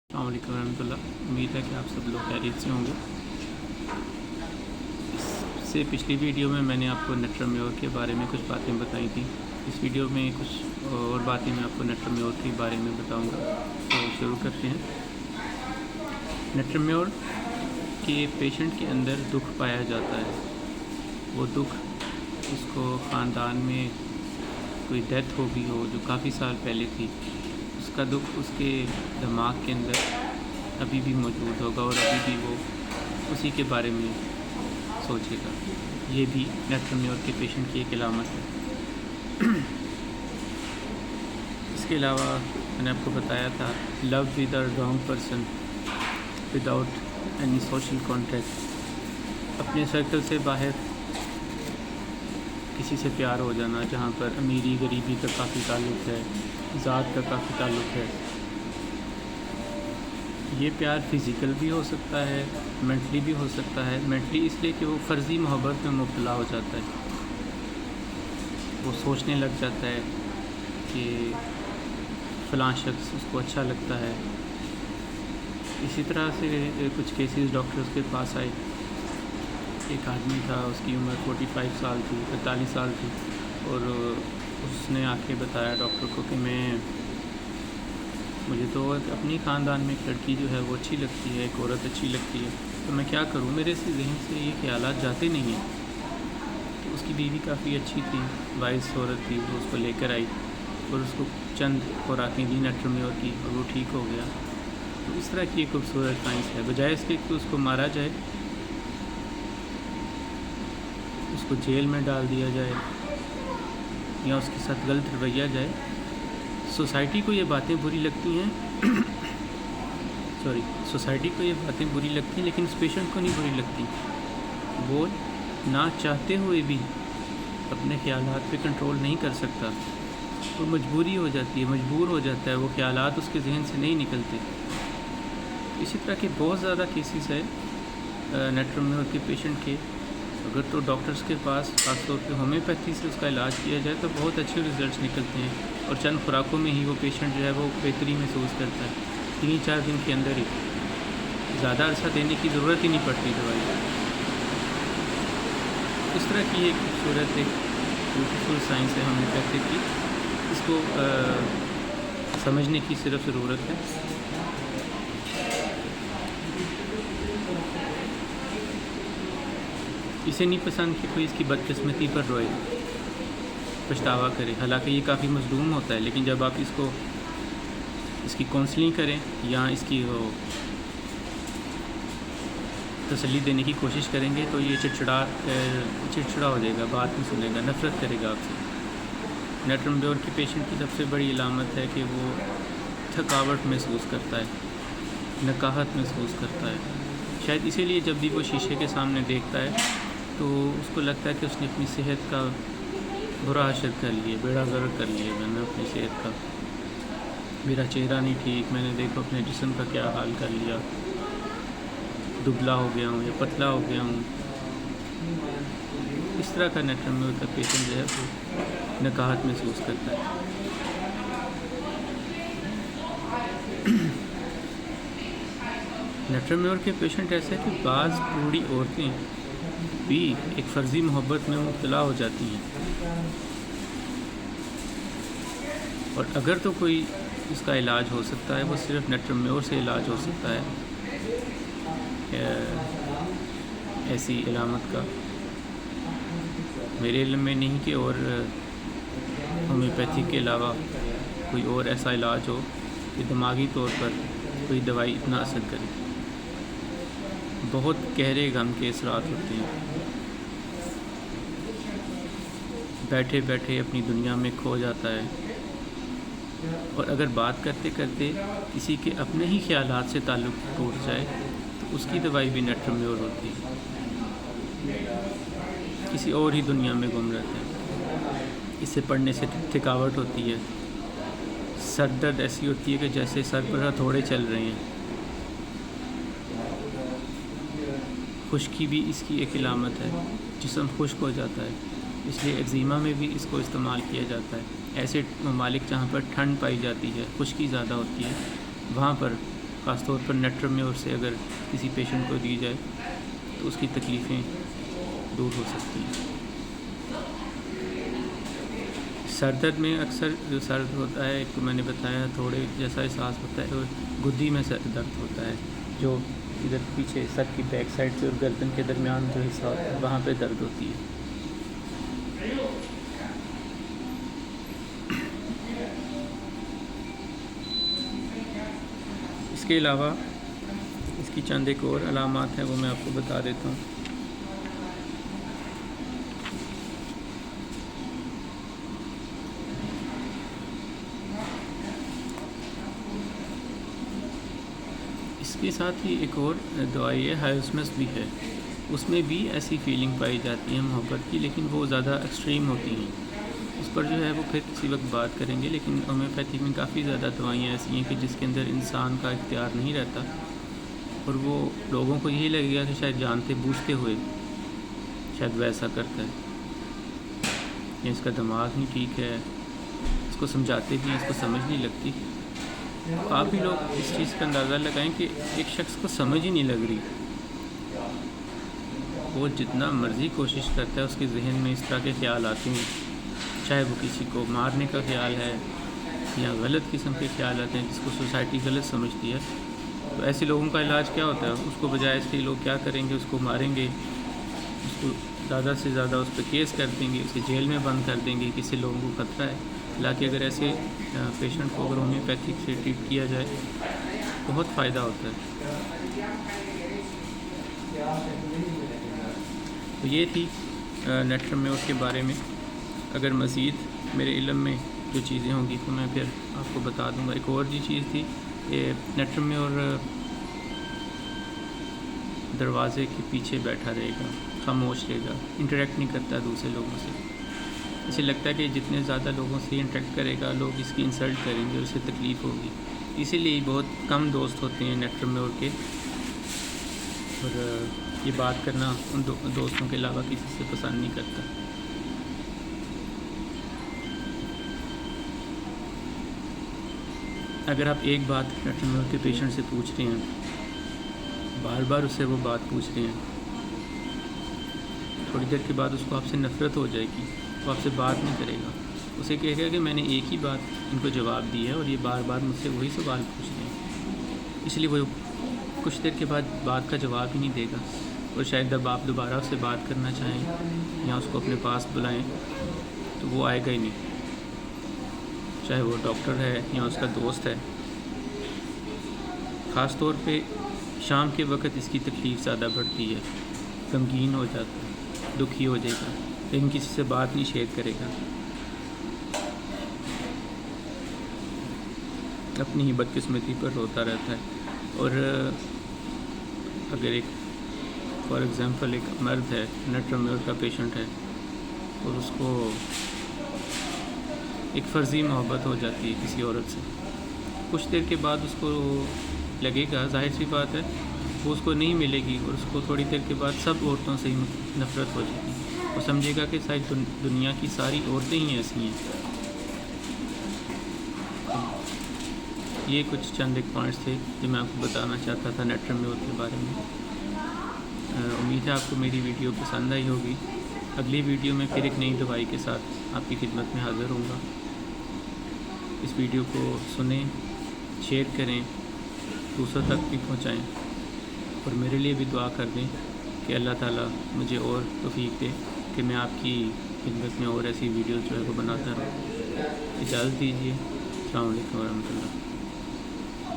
अस्सलाम वालेकुम रहमतुल्लाह। उम्मीद है कि आप सब लोग खैरियत से होंगे। इससे पिछली वीडियो में मैंने आपको नेट्रम्योर के बारे में कुछ बातें बताई थी। इस वीडियो में कुछ और बातें मैं आपको नेट्रम्योर के बारे में बताऊंगा। तो शुरू करते हैं। नेट्रम्योर के पेशेंट के अंदर दुख पाया जाता है। वो दुख उसको ख़ानदान में कोई डेथ हो गई हो जो काफ़ी साल पहले थी, उसका दुख उसके दिमाग के अंदर अभी भी मौजूद होगा और अभी भी वो उसी के बारे में सोचेगा। ये भी नेट्रम्योर के पेशेंट की एक अलामत है। इसके अलावा मैंने आपको बताया था love with a wrong person without any social contact. अपने सर्कल से बाहर किसी से प्यार हो जाना जहाँ पर अमीरी गरीबी का काफ़ी ताल्लुक़ है, ज़ात का काफ़ी ताल्लुक़ है। ये प्यार फ़िज़िकल भी हो सकता है, मेंटली भी हो सकता है। मेंटली इसलिए कि वो फ़र्ज़ी मोहब्बत में मुब्तला हो जाता है। वो सोचने लग जाता है कि फ़लाँ शख्स उसको अच्छा लगता है। इसी तरह से कुछ केसेस डॉक्टर्स के पास आए। एक आदमी था, उसकी उम्र 45 साल थी, 45 साल थी, और उसने आके बताया डॉक्टर को कि मुझे तो अपनी ख़ानदान में एक लड़की जो है वो अच्छी लगती है, एक औरत अच्छी लगती है, तो मैं क्या करूं, मेरे से जहन से ये ख्यालात जाते नहीं हैं। तो उसकी बीवी काफ़ी अच्छी थी, वाइस औरत थी, वो उसको लेकर आई और उसको चंद खुराकें दी नेट्रम्योर की और वो ठीक हो गया। तो इस तरह की एक खूबसूरत साइंस है। बजाय इसके कि उसको मारा जाए, उसको जेल में डाल दिया जाए या उसके साथ गलत रवैया जाए, सोसाइटी को ये बातें बुरी लगती हैं। सोसाइटी को ये बातें बुरी लगती हैं, लेकिन उस पेशेंट को नहीं बुरी लगती। वो ना चाहते हुए भी अपने ख्यालात पे कंट्रोल नहीं कर सकता, वो मजबूरी हो जाती है, मजबूर हो जाता है, वो ख्यालात उसके जहन से नहीं निकलते। इसी तरह के बहुत ज़्यादा केसेस है नेट्रम्योर के पेशेंट के। अगर तो डॉक्टर्स के पास ख़ासतौर पे होम्योपैथी से उसका इलाज किया जाए तो बहुत अच्छे रिज़ल्ट्स निकलते हैं और चंद खुराकों में ही वो पेशेंट जो है वो बेहतरी महसूस करता है। 3-4 दिन के अंदर ही, ज़्यादा अरसा देने की ज़रूरत ही नहीं पड़ती दवाई। इस तरह की एक खूबसूरत एक ब्यूटीफुल साइंस है होम्योपैथी की। इसको समझने की सिर्फ ज़रूरत है। इसे नहीं पसंद कि कोई इसकी बदकिस्मती पर रोए, पछतावा करे। हालांकि ये काफ़ी मज़लूम होता है, लेकिन जब आप इसकी काउंसलिंग करें या इसकी तसल्ली देने की कोशिश करेंगे तो ये चिड़चिड़ा हो जाएगा, बात नहीं सुनेगा, नफ़रत करेगा आपसे। नेट्रम्योर के पेशेंट की सबसे बड़ी अलामत है कि वो थकावट महसूस करता है, नकाहत महसूस करता है। शायद इसीलिए जब भी वो शीशे के सामने देखता है तो उसको लगता है कि उसने अपनी सेहत का बुरा असर कर लिया, बेड़ा गर्क कर लिया मैंने अपनी सेहत का। मेरा चेहरा नहीं ठीक, मैंने देखो अपने जिस्म का क्या हाल कर लिया, दुबला हो गया हूँ या पतला हो गया हूँ। इस तरह का नेट्रम्योर का पेशेंट जो है वो नकाहत महसूस करता है। नेट्रम्योर के पेशेंट ऐसे हैं कि बाज़ बूढ़ी औरतें भी एक फ़र्ज़ी मोहब्बत में मुब्तला हो जाती हैं, और अगर तो कोई इसका इलाज हो सकता है वो सिर्फ नेट्रम्योर से इलाज हो सकता है। ऐसी अलामत का मेरे इल्म में नहीं कि और होम्योपैथी के अलावा कोई और ऐसा इलाज हो कि दिमागी तौर पर कोई दवाई इतना असर करे। बहुत गहरे गम के असरात होते हैं। बैठे बैठे अपनी दुनिया में खो जाता है, और अगर बात करते करते किसी के अपने ही ख्यालात से ताल्लुक़ टूट जाए तो उसकी दवाई भी नेट्रम्योर होती है। किसी और ही दुनिया में गुम रहते हैं। इसे पढ़ने से थकावट होती है, सर दर्द ऐसी होती है कि जैसे सर पर हथौड़े चल रहे हैं। खुश्की भी इसकी एक अलामत है, जिस्म खुश्क हो जाता है, इसलिए एक्ज़ीमा में भी इसको इस्तेमाल किया जाता है। ऐसे ममालिक जहाँ पर ठंड पाई जाती है, खुश्की ज़्यादा होती है, वहाँ पर ख़ास तौर پر نیٹرمیور سے اگر کسی پیشنٹ کو دی جائے تو اس کی تکلیفیں دور ہو سکتی ہیں۔ سر درد میں اکثر جو سر ہوتا ہے، ایک تو میں نے بتایا تھوڑے جیسا احساس ہوتا ہے، اور گدی میں سر درد ہوتا ہے، جو ادھر پیچھے سر کی بیک سائڈ سے اور گردن کے درمیان جو حصہ ہوتا ہے وہاں پہ درد ہوتی ہے۔ اس کے علاوہ اس کی چند ایک اور علامات ہیں، وہ میں آپ کو بتا دیتا ہوں۔ اس کے ساتھ ہی ایک اور دوائی ہے، ہائزمس بھی ہے، اس میں بھی ایسی فیلنگ پائی جاتی ہے محبت کی، لیکن وہ زیادہ ایکسٹریم ہوتی ہیں۔ اس پر جو ہے وہ پھر کسی وقت بات کریں گے، لیکن ہومیوپیتھی میں کافی زیادہ دوائیاں ایسی ہیں کہ جس کے اندر انسان کا اختیار نہیں رہتا، اور وہ لوگوں کو یہی لگے گا کہ شاید جانتے بوجھتے ہوئے شاید ویسا کرتا ہے، یا اس کا دماغ نہیں ٹھیک ہے، اس کو سمجھاتے بھی ہیں اس کو سمجھ نہیں لگتی۔ آپ بھی لوگ اس چیز کا اندازہ لگائیں کہ ایک شخص کو سمجھ ہی نہیں لگ رہی، وہ جتنا مرضی کوشش کرتا ہے اس کے ذہن میں اس طرح کے خیال آتے ہیں، چاہے وہ کسی کو مارنے کا خیال ہے یا غلط قسم کے خیال آتے ہیں جس کو سوسائٹی غلط سمجھتی ہے۔ تو ایسے لوگوں کا علاج کیا ہوتا ہے؟ اس کو بجائے اس کے لوگ کیا کریں گے، اس کو ماریں گے، اس کو زیادہ سے زیادہ اس پہ کیس کر دیں گے، اسے جیل میں بند کر دیں گے، کسی لوگوں کو خطرہ ہے۔ حالانکہ اگر ایسے پیشنٹ کو اگر ہومیوپیتھک سے ٹریٹ کیا جائے بہت فائدہ ہوتا ہے۔ تو یہ تھی نیٹرمیور کے بارے میں۔ اگر مزید میرے علم میں جو چیزیں ہوں گی تو میں پھر آپ کو بتا دوں گا۔ ایک اور چیز تھی کہ نیٹرمیور دروازے کے پیچھے بیٹھا رہے گا، خاموش رہے گا، انٹریکٹ نہیں کرتا دوسرے لوگوں سے۔ اسے لگتا ہے کہ جتنے زیادہ لوگوں سے انٹریکٹ کرے گا لوگ اس کی انسلٹ کریں گے، اسے تکلیف ہوگی، اسی لیے بہت کم دوست ہوتے ہیں نیٹرمیور کے، اور یہ بات کرنا ان دوستوں کے علاوہ کسی سے پسند نہیں کرتا۔ اگر آپ ایک بات نیٹرمیور کے پیشنٹ سے پوچھ رہے ہیں، بار بار اس سے وہ بات پوچھ رہے ہیں، تھوڑی دیر کے بعد اس کو آپ سے نفرت ہو جائے گی، وہ آپ سے بات نہیں کرے گا، اسے کہے گا کہ میں نے ایک ہی بات ان کو جواب دی ہے اور یہ بار بار مجھ سے وہی سوال پوچھ رہے ہیں، اس لیے وہ کچھ دیر کے بعد بات کا جواب ہی نہیں دے گا، اور شاید جب آپ دوبارہ اس سے بات کرنا چاہیں یا اس کو اپنے پاس بلائیں تو وہ آئے گا ہی نہیں، چاہے وہ ڈاکٹر ہے یا اس کا دوست ہے۔ خاص طور پہ شام کے وقت اس کی تکلیف زیادہ بڑھتی ہے، غمگین ہو جاتا ہے، دکھی ہو جائے گا، لیکن کسی سے بات نہیں شیئر کرے گا، اپنی ہی بدقسمتی پر روتا رہتا ہے۔ اور اگر ایک فار ایگزامپل ایک مرد ہے، نیٹرمیور کا پیشنٹ ہے، اور اس کو ایک فرضی محبت ہو جاتی ہے کسی عورت سے، کچھ دیر کے بعد اس کو لگے گا، ظاہر سی بات ہے وہ اس کو نہیں ملے گی، اور اس کو تھوڑی دیر کے بعد سب عورتوں سے ہی نفرت ہو جائے گی، وہ سمجھے گا کہ شاید دنیا کی ساری عورتیں ہی ایسی ہیں۔ یہ کچھ چند ایک پوائنٹس تھے جو میں آپ کو بتانا چاہتا تھا نیٹرمیور کے بارے میں۔ امید ہے آپ کو میری ویڈیو پسند آئی ہوگی۔ اگلی ویڈیو میں پھر ایک نئی دوائی کے ساتھ آپ کی خدمت میں حاضر ہوں گا۔ اس ویڈیو کو سنیں، شیئر کریں، دوسروں تک بھی پہنچائیں، اور میرے لیے بھی دعا کر دیں کہ اللہ تعالیٰ مجھے اور توفیق دے کہ میں آپ کی خدمت میں اور ایسی ویڈیوز جو ہے وہ بناتا رہوں۔ اجازت دیجیے، السلام علیکم ورحمۃ اللہ۔